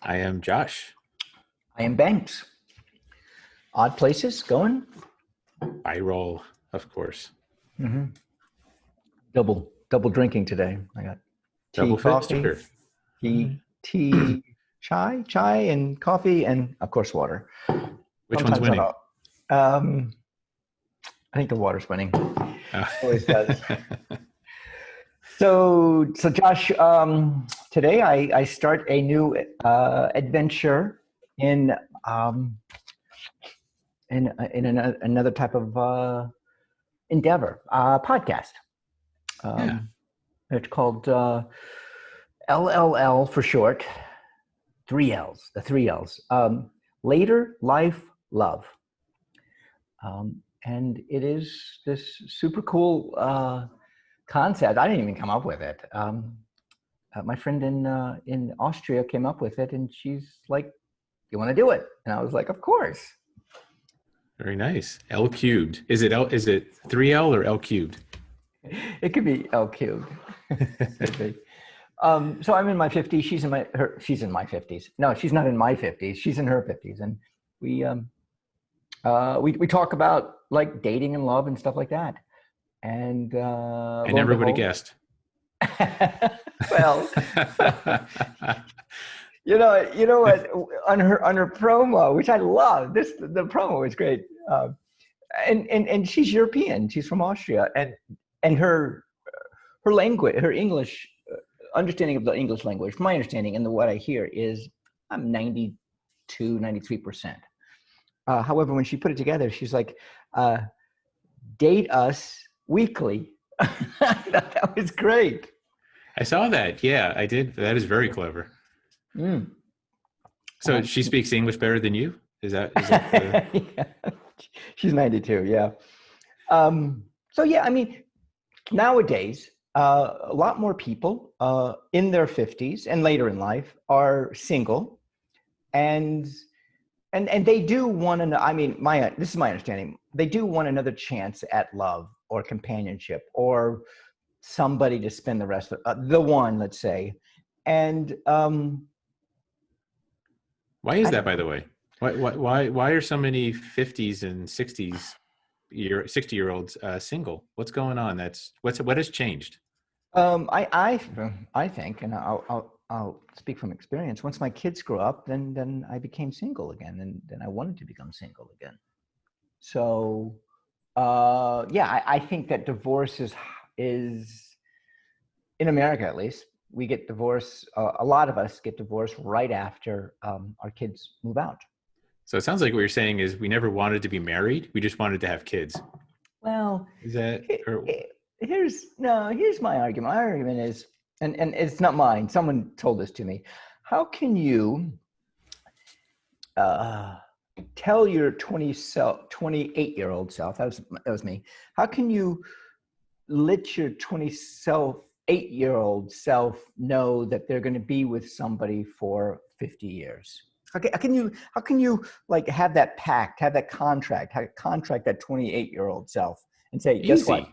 I am Josh. I am Banks. Odd places going? I roll, of course. Mm-hmm. Double drinking today. I got tea, Double coffee, fister. tea, chai, and coffee, and of course water. Which one's Sometimes I winning? don't. I think the water's winning. Oh. Always does. So Josh, today I start a new adventure in um, another type of endeavor, podcast. Yeah. It's called LLL for short. Three L's, the three L's. Later, life, love. And it is this super cool concept. I didn't even come up with it. My friend in Austria came up with it, and she's like, "You want to do it?" And I was like, "Of course." Very nice. L cubed. Is it 3L or L cubed? It could be L cubed. Could be. So I'm in my 50s. She's in my 50s. No, she's not in my 50s. She's in her 50s, and we talk about like dating and love and stuff like that. And I never would have guessed. Well, you know what? On her promo, which I love, the promo is great. And she's European. She's from Austria, and her language, her English understanding of the English language, from my understanding and what I hear is I'm 93%. However, when she put it together, she's like, date us weekly. That was great. I saw that. Yeah, I did. That is very clever. So she speaks English better than you? Is that yeah. She's 92. Yeah. So yeah, I mean, nowadays, a lot more people in their 50s and later in life are single, and they do want to. I mean, this is my understanding. They do want another chance at love or companionship or somebody to spend the rest of the one, let's say. And why is that, by the way? Why are so many 50s and 60-year-olds single? What's going on? What has changed? I think, and I'll speak from experience. Once my kids grew up, then I became single again, and then I wanted to become single again. So, yeah, I think that divorce is in America, at least, we get divorced. A lot of us get divorced right after our kids move out. So it sounds like what you're saying is we never wanted to be married. We just wanted to have kids. Well, is that here's my argument. My argument is, and it's not mine. Someone told this to me. How can you tell your 28-year-old self, that was me. How can you let your 28-year-old self know that they're going to be with somebody for 50 years? How can you like have that pact, have that contract, that 28-year-old self and say, guess what?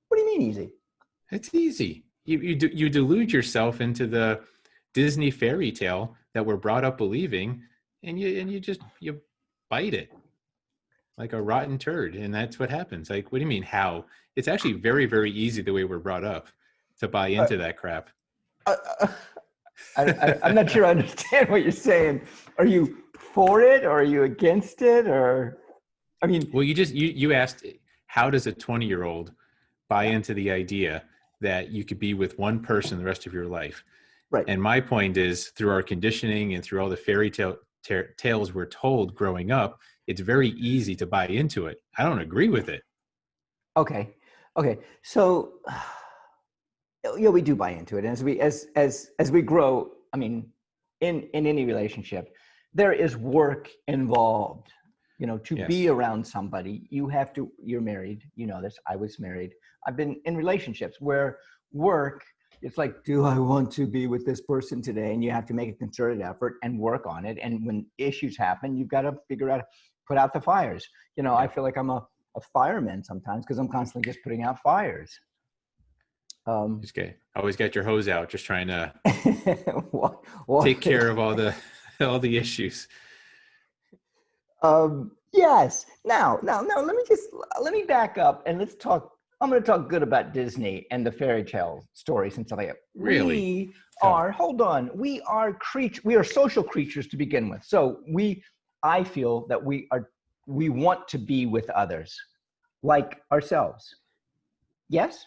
What do you mean easy? It's easy. You delude yourself into the Disney fairy tale that we're brought up believing, and you bite it like a rotten turd, and that's what happens. Like, what do you mean how? It's actually very, very easy the way we're brought up to buy into that crap. I'm not sure I understand what you're saying. Are you for it or are you against it? Or, I mean, well, you asked, how does a 20-year-old buy into the idea that you could be with one person the rest of your life? Right. And my point is, through our conditioning and through all the fairy tales we're told growing up, it's very easy to buy into it. I don't agree with it. Okay. So, yeah, we do buy into it. And as we grow, I mean, in any relationship, there is work involved. To be around somebody, you're married, this, I was married. I've been in relationships where work, it's like, do I want to be with this person today? And you have to make a concerted effort and work on it. And when issues happen, you've got to figure out, put out the fires. I feel like I'm a fireman sometimes because I'm constantly just putting out fires. Always got your hose out, just trying to What? take care of all the issues. Yes. Now, let me back up and let's talk. I'm going to talk good about Disney and the fairy tale stories and stuff like that. Really? We Oh, are, hold on, we are social creatures to begin with. So I feel that we want to be with others like ourselves. Yes?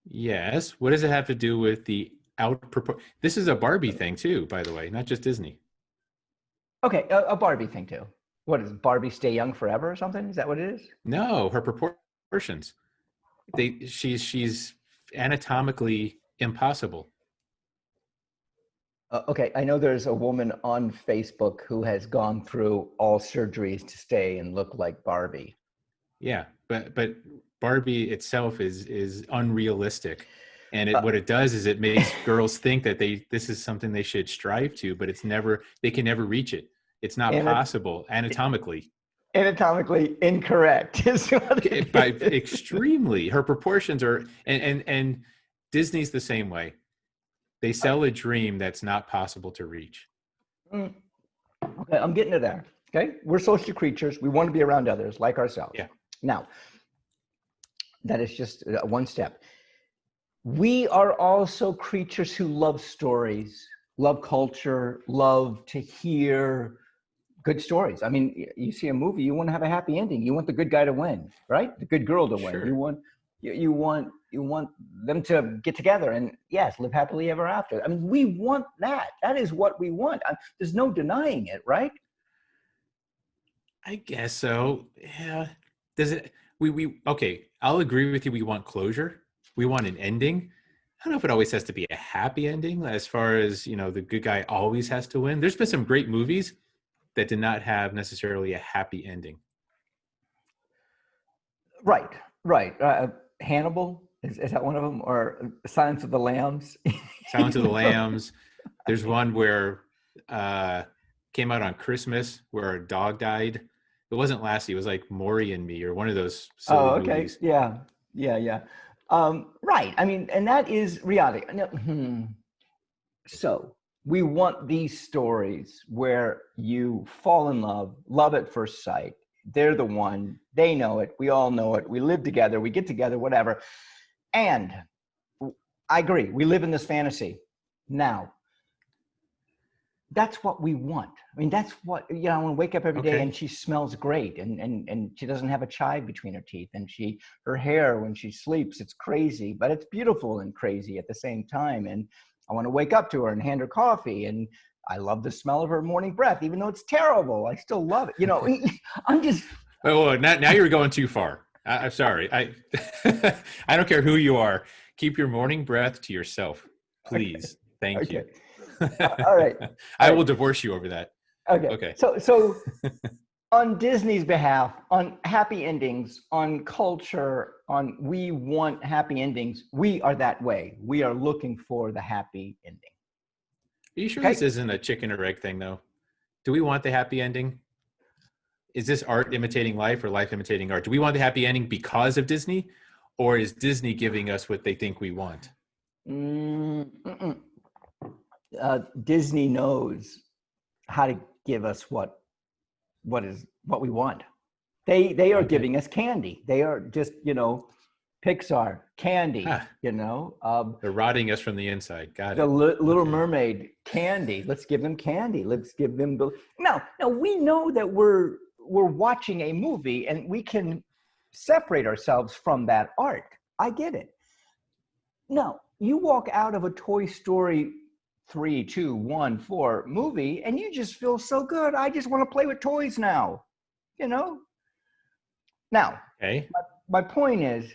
yes. What does it have to do with the This is a Barbie thing too, by the way, not just Disney. Okay, a Barbie thing too. What is Barbie stay young forever or something? Is that what it is? No, her proportions. She's anatomically impossible. Okay, I know there's a woman on Facebook who has gone through all surgeries to stay and look like Barbie. Yeah, but Barbie itself is unrealistic, and Uh, what it does is it makes girls think that this is something they should strive to, but they can never reach it. It's not and possible anatomically. anatomically incorrect is what By it is. extremely, her proportions are, and Disney's the same way. They sell a dream that's not possible to reach. Mm, okay, I'm getting to there. Okay, we're social creatures. We want to be around others like ourselves. Yeah, Now, that is just one step. We are also creatures who love stories, love culture, love to hear good stories. I mean, you see a movie, you want to have a happy ending. You want the good guy to win, right? The good girl to win. sure. You want them to get together and yes, live happily ever after. I mean, we want that. That is what we want. There's no denying it, right? I guess so. Yeah. Does it? We okay. I'll agree with you. We want closure. We want an ending. I don't know if it always has to be a happy ending. As far as the good guy always has to win. There's been some great movies that did not have necessarily a happy ending. Right, right. Hannibal is that one of them, or Silence of the Lambs? Silence of You the know? Lambs. There's one where came out on Christmas where a dog died. It wasn't Lassie. It was like Maury and Me or one of those Oh, silly okay. movies. Yeah, yeah, yeah. Right. I mean, and that is reality. Now, so we want these stories where you fall in love, love at first sight. They're the one. They know it. We all know it. We live together. We get together. Whatever. And I agree. We live in this fantasy. Now, that's what we want. I mean, that's what, I want to wake up every day and Okay. she smells great and she doesn't have a chive between her teeth and her hair when she sleeps, it's crazy, but it's beautiful and crazy at the same time. And I want to wake up to her and hand her coffee and I love the smell of her morning breath, even though it's terrible. I still love it. I'm just, Oh, now you're going too far. I'm sorry. I don't care who you are. Keep your morning breath to yourself, okay, please. Thank you. okay. All right. All I right. will divorce you over that. Okay. Okay. So on Disney's behalf, on happy endings, on culture, on we want happy endings, we are that way. We are looking for the happy ending. Are you sure this Okay. isn't a chicken or egg thing, though? Do we want the happy ending? Is this art imitating life or life imitating art? Do we want the happy ending because of Disney, or is Disney giving us what they think we want? Mm, Disney knows how to give us what we want. They are Okay. giving us candy. They are just Pixar candy. Ah, they're rotting us from the inside. Got The it. Little Okay. Mermaid candy. Let's give them candy. Let's give them now. Now we know that we're watching a movie and we can separate ourselves from that art. I get it. No, you walk out of a Toy Story 3, 2, 1, 4 movie and you just feel so good. I just want to play with toys now. You know. Now, Okay. my point is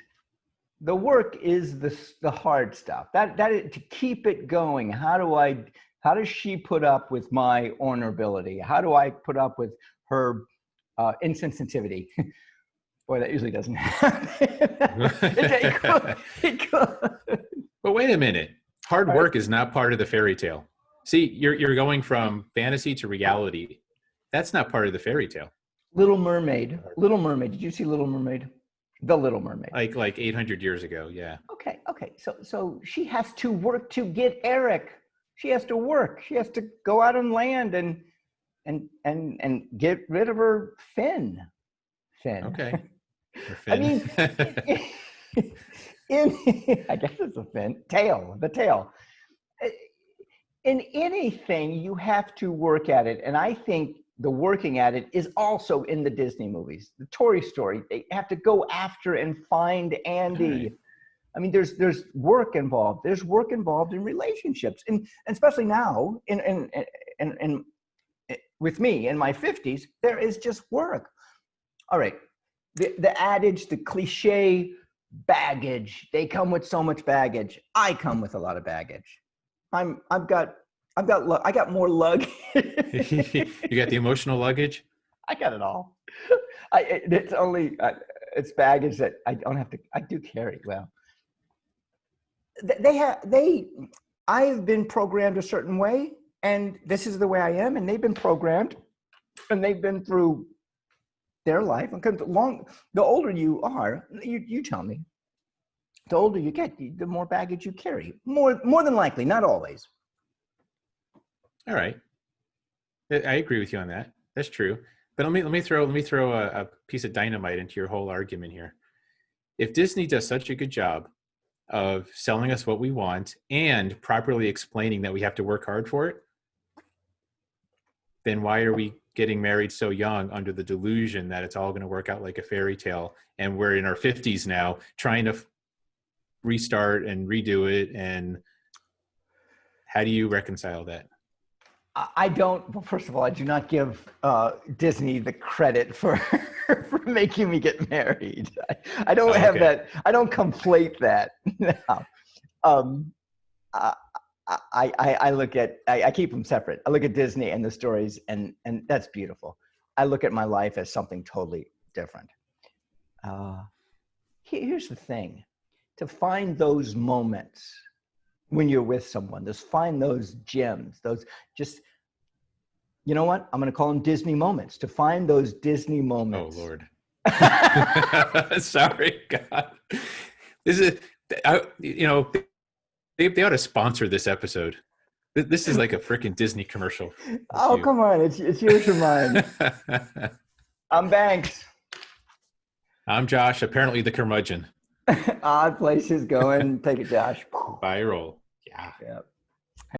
the work is the hard stuff that is, to keep it going. How does she put up with my vulnerability? How do I put up with her insensitivity? Boy, that usually doesn't happen. It could. But wait a minute. Hard All right. work is not part of the fairy tale. See, you're going from fantasy to reality. That's not part of the fairy tale. Little Mermaid. Little Mermaid. Did you see Little Mermaid? The Little Mermaid. Like 800 years ago. Yeah. Okay. So she has to work to get Eric. She has to work. She has to go out on land and get rid of her fin. Okay. Or I Finn. mean, I guess it's a fin. The tail. In anything, you have to work at it. And I think the working at it is also in the Disney movies. The Toy Story, they have to go after and find Andy. Right. I mean, there's work involved. There's work involved in relationships, and especially now, in with me in my 50s, there is just work. All right, the adage, the cliche, baggage. They come with so much baggage. I come with a lot of baggage. I got more luggage. You got the emotional luggage? I got it all. It's baggage that I don't have to. I do carry. Well, I've been programmed a certain way, and this is the way I am, and they've been programmed, and they've been through their life. The older you are, you tell me, the older you get, the more baggage you carry. More than likely, not always. All right. I agree with you on that. That's true. But let me throw a piece of dynamite into your whole argument here. If Disney does such a good job of selling us what we want and properly explaining that we have to work hard for it, then why are we getting married so young under the delusion that it's all going to work out like a fairy tale, and we're in our 50s now trying to restart and redo it? And how do you reconcile that? I don't. Well, first of all, I do not give Disney the credit for for making me get married. I don't have that. I don't conflate that. No. I look at. I keep them separate. I look at Disney and the stories, and that's beautiful. I look at my life as something totally different. Here's the thing: to find those moments when you're with someone, just find those gems, those just, you know what? I'm going to call them Disney moments. To find those Disney moments. Oh, Lord. Sorry, God. This is, they ought to sponsor this episode. This is like a freaking Disney commercial. Oh, come on. It's yours or mine. I'm Banks. I'm Josh, apparently the curmudgeon. Odd places going. Take it, Josh. Buy a roll. Yeah. Yep.